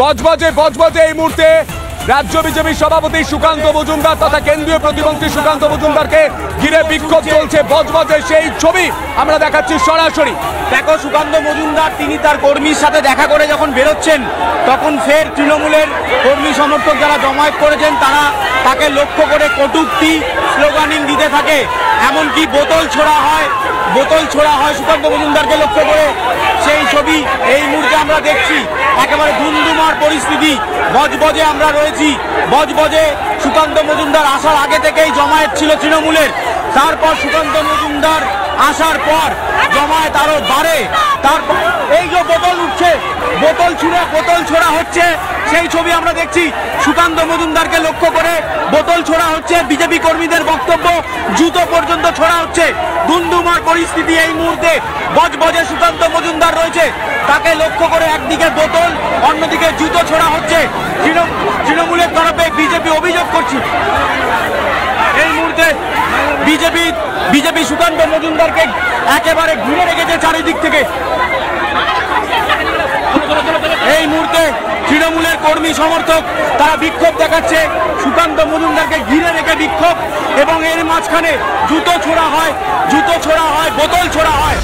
বজবজে বজবজে এই মুহূর্তে রাজ্য বিজেপি সভাপতি সুকান্ত মজুমদার তথা কেন্দ্রীয় প্রতিমন্ত্রী সুকান্ত মজুমদারকে ঘিরে বিক্ষোভ চলছে। বজবজে সেই ছবি আমরা দেখাচ্ছি সরাসরি। দেখো, সুকান্ত মজুমদার তিনি তার কর্মীর সাথে দেখা করে যখন বেরোচ্ছেন, তখন ফের তৃণমূলের কর্মী সমর্থক যারা জমায়েত করেছেন তারা তাকে লক্ষ্য করে কটূক্তি স্লোগানিং দিতে থাকে। এমনকি বোতল ছোড়া হয় সুকান্ত মজুমদারকে লক্ষ্য করে। সেই ছবি এই মুহূর্তে আমরা দেখছি। একেবারে ধুমধুমার পরিস্থিতি। বজবজে আমরা রয়েছি। বজবজে সুকান্ত মজুমদার আসার আগে থেকেই জমায়েত ছিল তৃণমূলের। তারপর সুকান্ত মজুমদার আসার পর জমায়েত আরো বাড়ে। তারপর এই যে বোতল উঠছে, বোতল ছোড়া হচ্ছে, সেই ছবি আমরা দেখছি। সুকান্ত মজুমদারকে লক্ষ্য করে বোতল ছোড়া হচ্ছে, বিজেপি কর্মীদের বক্তব্য জুতো পর্যন্ত ছোড়া হচ্ছে। ধুমধুমার পরিস্থিতি এই মুহূর্তে। বজবজে সুকান্ত মজুমদার রয়েছে, তাকে লক্ষ্য করে একদিকে বোতল, অন্যদিকে জুতো ছোড়া হচ্ছে। তৃণমূলের তরফে বিজেপি অভিযোগ করছে এই মুহূর্তে বিজেপি সুকান্ত মজুমদারকে একেবারে ঘিরে রেখেছে চারিদিক থেকে। এই মুহূর্তে তৃণমূলের কর্মী সমর্থক তারা বিক্ষোভ দেখাচ্ছে, সুকান্ত মজুমদারকে ঘিরে রেখে বিক্ষোভ। এবং এর মাঝখানে জুতো ছোড়া হয়, বোতল ছোড়া হয়।